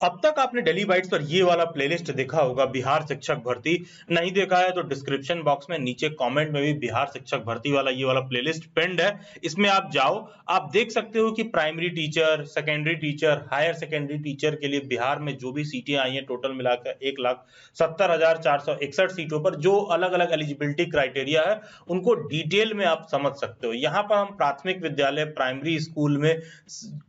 अब तक आपने डेली बाइट्स पर ये वाला प्लेलिस्ट देखा होगा, बिहार शिक्षक भर्ती। नहीं देखा है तो डिस्क्रिप्शन बॉक्स में नीचे कमेंट में भी बिहार शिक्षक भर्ती वाला ये वाला प्लेलिस्ट पिंड है, इसमें आप जाओ। आप देख सकते हो कि primary teacher, secondary teacher, higher secondary teacher के लिए बिहार में जो भी सीटें आई हैं टोटल मिलाकर 1,70,461 सीटों पर जो अलग अलग एलिजिबिलिटी क्राइटेरिया है उनको डिटेल में आप समझ सकते हो। यहाँ पर हम प्राथमिक विद्यालय, प्राइमरी स्कूल में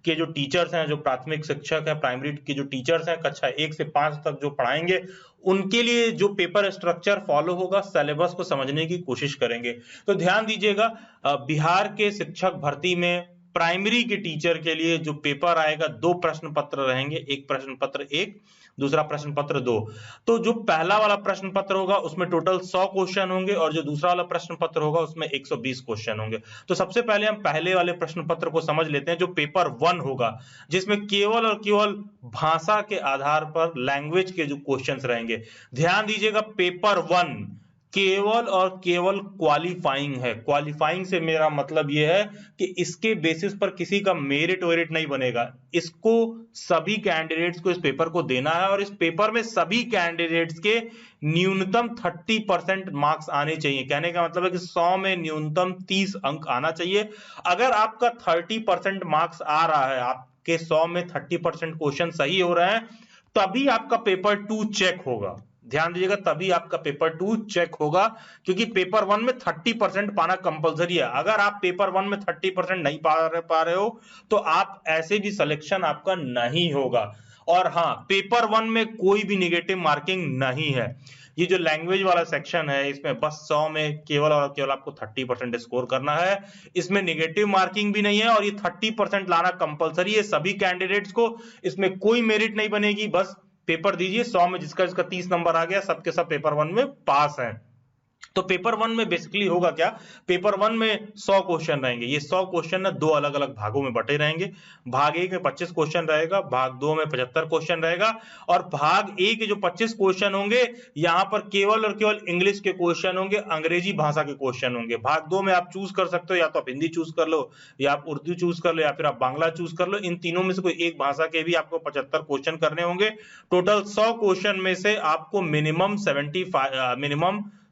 के जो टीचर्स हैं, जो प्राथमिक शिक्षक है, प्राइमरी के जो टीचर्स हैं, कक्षा 1 से 5 तक जो पढ़ाएंगे, उनके लिए जो पेपर स्ट्रक्चर फॉलो होगा, सिलेबस को समझने की कोशिश करेंगे। तो ध्यान दीजिएगा, बिहार के शिक्षक भर्ती में प्राइमरी के टीचर के लिए जो पेपर आएगा, 2 प्रश्न पत्र रहेंगे, एक प्रश्न पत्र 1, दूसरा प्रश्न पत्र 2। तो जो पहला वाला प्रश्न पत्र होगा उसमें टोटल 100 क्वेश्चन होंगे और जो दूसरा वाला प्रश्न पत्र होगा उसमें 120 क्वेश्चन होंगे। तो सबसे पहले हम पहले वाले प्रश्न पत्र को समझ लेते हैं, जो पेपर 1 होगा, जिसमें केवल और केवल भाषा के आधार पर लैंग्वेज के जो क्वेश्चंस रहेंगे। ध्यान दीजिएगा, पेपर 1 केवल और केवल क्वालिफाइंग है। क्वालिफाइंग से मेरा मतलब यह है कि इसके बेसिस पर किसी का मेरिट वेरिट नहीं बनेगा। इसको सभी कैंडिडेट्स को इस पेपर को देना है और इस पेपर में सभी कैंडिडेट्स के न्यूनतम 30% मार्क्स आने चाहिए। कहने का मतलब है कि 100 में न्यूनतम 30 अंक आना चाहिए। अगर आपका 30% मार्क्स आ रहा है, आपके 100 में 30% क्वेश्चन सही हो रहे हैं, तभी आपका पेपर 2 चेक होगा। ध्यान दीजिएगा, तभी आपका पेपर 2 चेक होगा, क्योंकि पेपर 1 में 30% पाना कंपलसरी है। अगर आप पेपर 1 में 30% नहीं पा रहे हो तो आप ऐसे भी सिलेक्शन आपका नहीं होगा। और हाँ, पेपर 1 में कोई भी नेगेटिव मार्किंग नहीं है। ये जो लैंग्वेज वाला सेक्शन है, इसमें बस 100 में केवल और केवल आपको 30% स्कोर करना है। इसमें नेगेटिव मार्किंग भी नहीं है और ये 30% लाना कंपलसरी है सभी कैंडिडेट्स को। इसमें कोई मेरिट नहीं बनेगी, बस पेपर दीजिए। 100 में जिसका 30 नंबर आ गया, सबके सब पेपर 1 में पास हैं। तो पेपर 1 में बेसिकली होगा क्या, पेपर 1 में 100 क्वेश्चन रहेंगे। ये 100 क्वेश्चन ना 2 अलग अलग भागों में बटे रहेंगे। भाग 1 में 25 क्वेश्चन रहेगा, भाग 2 में 75 क्वेश्चन रहेगा और भाग 1 के जो 25 क्वेश्चन होंगे, यहां पर केवल और केवल इंग्लिश के क्वेश्चन होंगे, अंग्रेजी भाषा के क्वेश्चन होंगे। भाग 2 में आप चूज कर सकते हो, या तो आप हिंदी चूज कर लो, या आप उर्दू चूज कर लो, या फिर आप बांग्ला चूज कर लो। इन तीनों में से कोई एक भाषा के भी आपको 75 क्वेश्चन करने होंगे। टोटल 100 क्वेश्चन में से आपको मिनिमम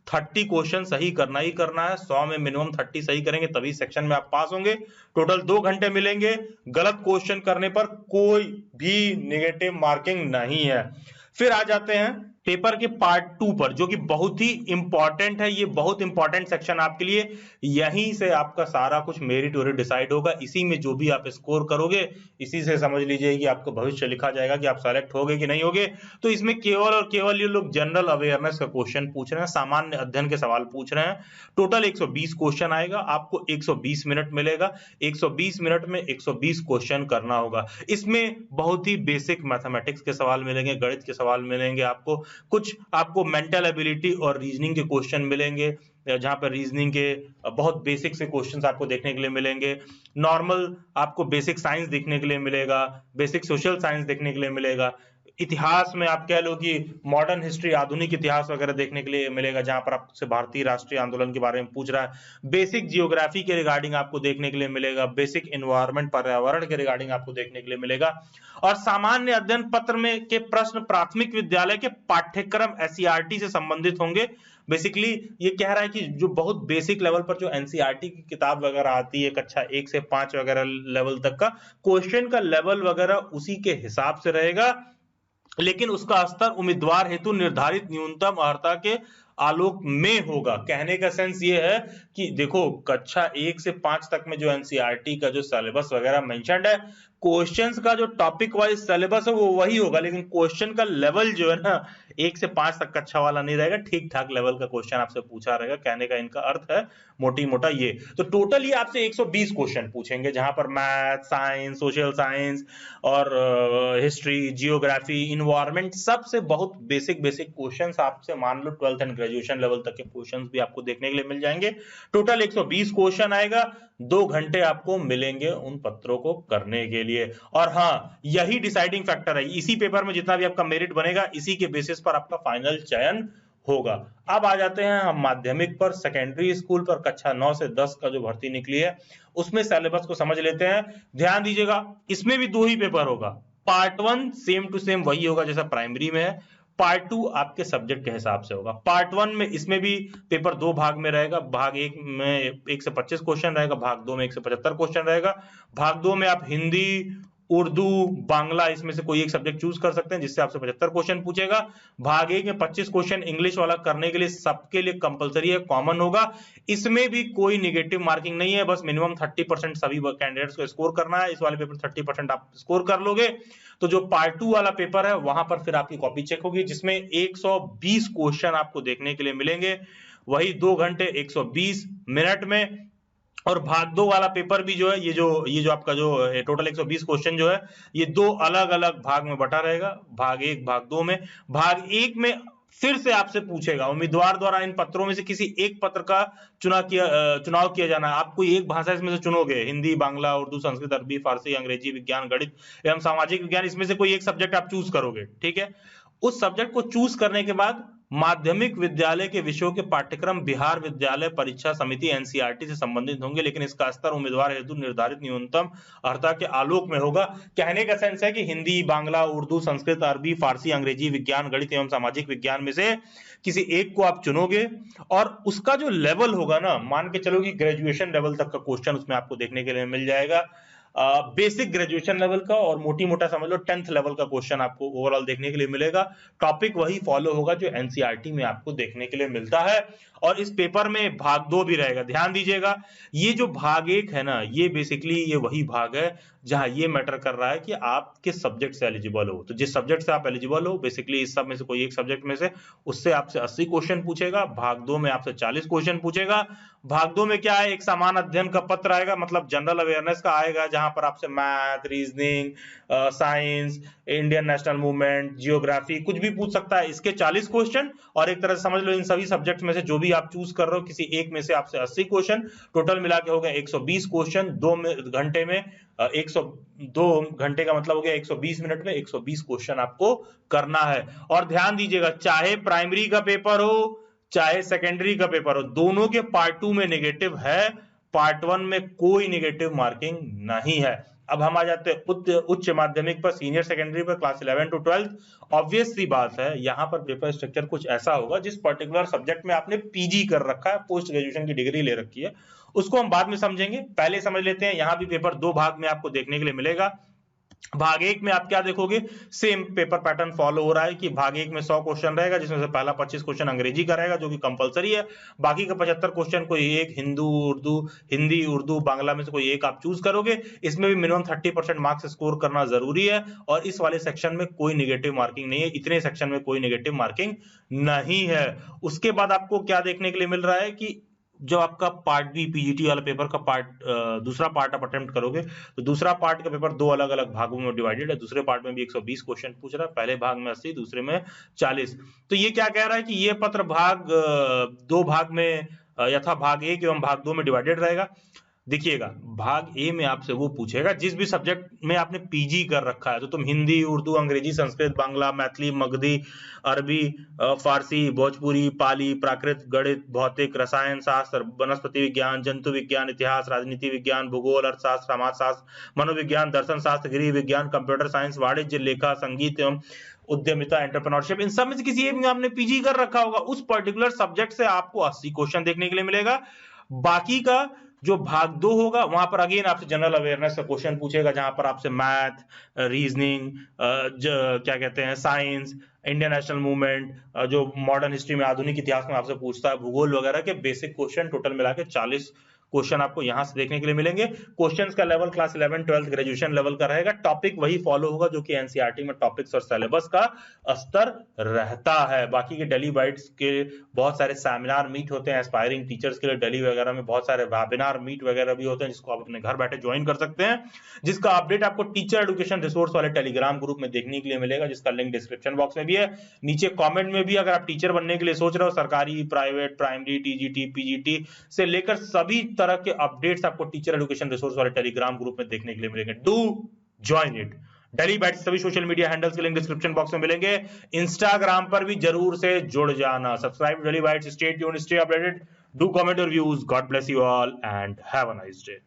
30 क्वेश्चन सही करना ही करना है। 100 में मिनिमम 30 सही करेंगे तभी सेक्शन में आप पास होंगे। टोटल 2 घंटे मिलेंगे। गलत क्वेश्चन करने पर कोई भी नेगेटिव मार्किंग नहीं है। फिर आ जाते हैं पेपर के पार्ट 2 पर, जो कि बहुत ही इंपॉर्टेंट है। ये बहुत इंपॉर्टेंट सेक्शन आपके लिए, यहीं से आपका सारा कुछ मेरिट वेरिट डिसाइड होगा। इसी में जो भी आप स्कोर करोगे, इसी से समझ लीजिए कि आपका भविष्य लिखा जाएगा कि आप सेलेक्ट होगे कि नहीं होगे। तो इसमें केवल और केवल ये लोग जनरल अवेयरनेस का क्वेश्चन पूछ रहे हैं, सामान्य अध्ययन के सवाल पूछ रहे हैं। टोटल 120 क्वेश्चन आएगा, आपको 120 मिनट मिलेगा। 120 मिनट में 120 क्वेश्चन करना होगा। इसमें बहुत ही बेसिक मैथमेटिक्स के सवाल मिलेंगे, गणित के सवाल मिलेंगे, आपको कुछ आपको मेंटल एबिलिटी और रीजनिंग के क्वेश्चन मिलेंगे, जहां पर रीजनिंग के बहुत बेसिक से क्वेश्चंस आपको देखने के लिए मिलेंगे। नॉर्मल आपको बेसिक साइंस देखने के लिए मिलेगा, बेसिक सोशल साइंस देखने के लिए मिलेगा। इतिहास में आप कह लो कि मॉडर्न हिस्ट्री, आधुनिक इतिहास वगैरह देखने के लिए मिलेगा, जहां पर आपसे भारतीय राष्ट्रीय आंदोलन के बारे में पूछ रहा है। बेसिक जियोग्राफी के रिगार्डिंग आपको देखने के लिए मिलेगा, बेसिक एनवायरनमेंट, पर्यावरण के रिगार्डिंग आपको देखने के लिए मिलेगा। और सामान्य अध्ययन पत्र में के प्रश्न प्राथमिक विद्यालय के पाठ्यक्रम एससीईआरटी से संबंधित होंगे। बेसिकली ये कह रहा है कि जो बहुत बेसिक लेवल पर जो एनसीईआरटी की किताब वगैरह आती है, कक्षा 1 से 5 वगैरह लेवल तक का क्वेश्चन का लेवल वगैरह उसी के हिसाब से रहेगा, लेकिन उसका स्तर उम्मीदवार हेतु निर्धारित न्यूनतम अर्हता के आलोक में होगा। कहने का सेंस ये है कि देखो, कक्षा 1 से 5 तक में जो एनसीईआरटी का जो सिलेबस वगैरह मेंशन्ड है, क्वेश्चंस का जो टॉपिक वाइज सिलेबस है वो वही होगा, लेकिन क्वेश्चन का लेवल जो है ना 1 से 5 तक कक्षा वाला नहीं रहेगा, ठीक ठाक लेवल का क्वेश्चन आपसे पूछा रहेगा। कहने का इनका अर्थ है मोटी मोटा ये। तो टोटल ये आपसे 120 क्वेश्चन पूछेंगे, जहां पर मैथ, साइंस, सोशल साइंस और हिस्ट्री, जियोग्राफी, इन्वायरमेंट, सबसे बहुत बेसिक बेसिक क्वेश्चंस आपसे मान लो 12th एंड ग्रेजुएशन लेवल तक के क्वेश्चंस भी आपको देखने के लिए मिल जाएंगे। टोटल 120 क्वेश्चन आएगा। 2 घंटे आपको मिलेंगे उन पत्रों को करने के लिए। और हाँ, यही डिसाइडिंग फैक्टर है। इसी पेपर में जितना भी आपका मेरिट बनेगा, इसी के बेसिस पर आपका फाइनल चयन होगा। अब आ जाते हैं हम माध्यमिक पर, सेकेंडरी स्कूल पर। कक्षा 9 से 10 का जो भर्ती निकली है, उसमें सिलेबस को समझ लेते हैं। ध्यान दीजिएगा, इसमें भी 2 ही पेपर होगा। पार्ट 1 सेम टू सेम वही होगा जैसा प्राइमरी में है, पार्ट 2 आपके सब्जेक्ट के हिसाब से होगा। पार्ट 1 में इसमें भी पेपर 2 भाग में रहेगा, भाग 1 में 1 से 25 क्वेश्चन रहेगा, भाग 2 में 1 से 75 क्वेश्चन रहेगा। भाग 2 में आप हिंदी, उर्दू, बांग्ला इसमें से कोई एक सब्जेक्ट चूज कर सकते हैं जिससे आपसे 75 क्वेश्चन पूछेगा। भाग 1 में 25 क्वेश्चन इंग्लिश वाला करने के लिए सबके लिए कंपलसरी है, कॉमन होगा। इसमें भी कोई निगेटिव मार्किंग नहीं है, बस मिनिमम 30% सभी कैंडिडेट्स को स्कोर करना है। इस वाले पेपर 30% आप स्कोर कर लोगे तो जो पार्ट 2 वाला पेपर है वहां पर फिर आपकी कॉपी चेक होगी, जिसमें 120 क्वेश्चन आपको देखने के लिए मिलेंगे, वही 2 घंटे 120 मिनट में। और भाग 2 वाला पेपर भी जो है, ये जो आपका जो टोटल 120 क्वेश्चन जो है, ये 2 अलग अलग भाग में बटा रहेगा, भाग 1 भाग 2 में। भाग 1 में फिर से आपसे पूछेगा, उम्मीदवार द्वारा इन पत्रों में से किसी एक पत्र का चुनाव किया जाना है। आप कोई एक भाषा इसमें से चुनोगे, हिंदी, बांग्ला, उर्दू, संस्कृत, अरबी, फारसी, अंग्रेजी, विज्ञान, गणित एवं सामाजिक विज्ञान, इसमें से कोई एक सब्जेक्ट आप चूज करोगे, ठीक है। उस सब्जेक्ट को चूज करने के बाद माध्यमिक विद्यालय के विषयों के पाठ्यक्रम बिहार विद्यालय परीक्षा समिति एनसीईआरटी से संबंधित होंगे, लेकिन इसका स्तर उम्मीदवार हेतु निर्धारित न्यूनतम अर्हता के आलोक में होगा। कहने का सेंस है कि हिंदी, बांग्ला, उर्दू, संस्कृत, अरबी, फारसी, अंग्रेजी, विज्ञान, गणित एवं सामाजिक विज्ञान में से किसी एक को आप चुनोगे, और उसका जो लेवल होगा ना, मान के चलो कि ग्रेजुएशन लेवल तक का क्वेश्चन उसमें आपको देखने के लिए मिल जाएगा, बेसिक ग्रेजुएशन लेवल का, और मोटी मोटा समझ लो 10th लेवल का क्वेश्चन आपको ओवरऑल देखने के लिए मिलेगा। टॉपिक वही फॉलो होगा जो एनसीईआरटी में आपको देखने के लिए मिलता है। और इस पेपर में भाग 2 भी रहेगा, ध्यान दीजिएगा। ये जो भाग 1 है ना, ये बेसिकली ये वही भाग है जहां ये मैटर कर रहा है कि आप किस सब्जेक्ट से एलिजिबल हो। तो जिस सब्जेक्ट से आप एलिजिबल हो, बेसिकली इस सब में से कोई एक सब्जेक्ट में से, उससे आपसे 80 क्वेश्चन पूछेगा। भाग 2 में आपसे 40 क्वेश्चन पूछेगा। भाग 2 में क्या है, एक समान अध्ययन का पत्र आएगा, मतलब जनरल अवेयरनेस का आएगा, जहां पर आपसे math, reasoning, science, Indian national movement, geography कुछ भी पूछ सकता है। इसके 40 क्वेश्चन, और एक तरह से समझ लो इन सभी सब्जेक्ट में से जो भी आप चूज कर रहे हो किसी एक में से आपसे 80 क्वेश्चन, टोटल मिला के हो गया 120 क्वेश्चन। 2 घंटे में 102 घंटे का मतलब हो गया 120 मिनट में 120 क्वेश्चन आपको करना है। और ध्यान दीजिएगा, चाहे प्राइमरी का पेपर हो चाहे सेकेंडरी का पेपर हो, दोनों के पार्ट 2 में नेगेटिव है, पार्ट 1 में कोई नेगेटिव मार्किंग नहीं है। अब हम आ जाते हैं उच्च माध्यमिक पर, सीनियर सेकेंडरी पर, क्लास 11 टू 12। ऑब्वियस सी बात है, यहाँ पर पेपर स्ट्रक्चर कुछ ऐसा होगा, जिस पर्टिकुलर सब्जेक्ट में आपने पीजी कर रखा है, पोस्ट ग्रेजुएशन की डिग्री ले रखी है, उसको हम बाद में समझेंगे। पहले समझ लेते हैं, यहाँ भी पेपर 2 भाग में आपको देखने के लिए मिलेगा। भाग 1 में आप क्या देखोगे, सेम पेपर पैटर्न फॉलो हो रहा है कि भाग 1 में 100 क्वेश्चन रहेगा, जिसमें से पहला 25 क्वेश्चन अंग्रेजी का रहेगा जो कि कंपलसरी है। बाकी का 75 क्वेश्चन कोई एक हिंदी, उर्दू, बांग्ला में से कोई एक आप चूज करोगे। इसमें भी मिनिमम 30% मार्क्स स्कोर करना जरूरी है, और इस वाले सेक्शन में कोई नेगेटिव मार्किंग नहीं है, इतने सेक्शन में कोई नेगेटिव मार्किंग नहीं है। उसके बाद आपको क्या देखने के लिए मिल रहा है कि जब आपका पार्ट बी पीजीटी वाला पेपर का दूसरा पार्ट आप अटेम्प्ट करोगे, तो दूसरा पार्ट का पेपर 2 अलग अलग भागों में डिवाइडेड है। दूसरे पार्ट में भी 120 क्वेश्चन पूछ रहा है, पहले भाग में 80, दूसरे में 40। तो ये क्या कह रहा है कि ये पत्र दो भाग में यथा भाग 1 एवं भाग 2 में डिवाइडेड रहेगा। देखिएगा, भाग ए में आपसे वो पूछेगा जिस भी सब्जेक्ट में आपने पीजी कर रखा है, तो तुम हिंदी, उर्दू, अंग्रेजी, संस्कृत, बांग्ला, मैथिली, मगधी, अरबी, फारसी, भोजपुरी, पाली, प्राकृत, गणित, भौतिक, रसायन शास्त्र, वनस्पति विज्ञान, जंतु विज्ञान, इतिहास, राजनीति विज्ञान, भूगोल, अर्थशास्त्र, समाजशास्त्र, मनोविज्ञान, दर्शन शास्त्र, गृह विज्ञान, कंप्यूटर साइंस, वाणिज्य, लेखा, संगीत एवं उद्यमिता, एंटरप्रेन्योरशिप, इन सब में से किसी एक में आपने पीजी कर रखा होगा, उस पर्टिकुलर सब्जेक्ट से आपको 80 क्वेश्चन देखने के लिए मिलेगा। बाकी का जो भाग 2 होगा, वहां पर अगेन आपसे जनरल अवेयरनेस का क्वेश्चन पूछेगा, जहां पर आपसे मैथ, रीजनिंग, क्या कहते हैं, साइंस, इंडियन नेशनल मूवमेंट, जो मॉडर्न हिस्ट्री में, आधुनिक इतिहास में आपसे पूछता है, भूगोल वगैरह के बेसिक क्वेश्चन टोटल मिला के 40 क्वेश्चन आपको यहां से देखने के लिए मिलेंगे। क्वेश्चंस का लेवल क्लास 11 12 ग्रेजुएशन लेवल का रहेगा। टॉपिक वही फॉलो होगा जो कि एनसीईआरटी में टॉपिक्स और सिलेबस का स्तर रहता है। बाकी के डेली बाइट्स के बहुत सारे सेमिनार मीट होते हैं एस्पायरिंग टीचर्स के लिए, डेली वगैरह में बहुत सारे वेबिनार मीट वगैरह भी होते हैं, जिसको आप अपने घर बैठे ज्वाइन कर सकते हैं, जिसका अपडेट आपको टीचर एजुकेशन रिसोर्स वाले टेलीग्राम ग्रुप में देखने के लिए मिलेगा, जिसका लिंक डिस्क्रिप्शन बॉक्स में भी है, नीचे कॉमेंट में भी। अगर आप टीचर बनने के लिए सोच रहे हो, सरकारी, प्राइवेट, प्राइमरी, टीजीटी, पीजीटी से लेकर सभी तरह के अपडेट्स आपको टीचर एजुकेशन रिसोर्स वाले टेलीग्राम ग्रुप में देखने के लिए मिलेंगे। Do join it. Daily bytes सभी सोशल मीडिया हैंडल्स के लिंक डिस्क्रिप्शन बॉक्स में मिलेंगे। इंस्टाग्राम पर भी जरूर से जुड़ जाना। Subscribe daily bytes, stay tuned, stay updated, do comment your views. God bless you all and have a nice day.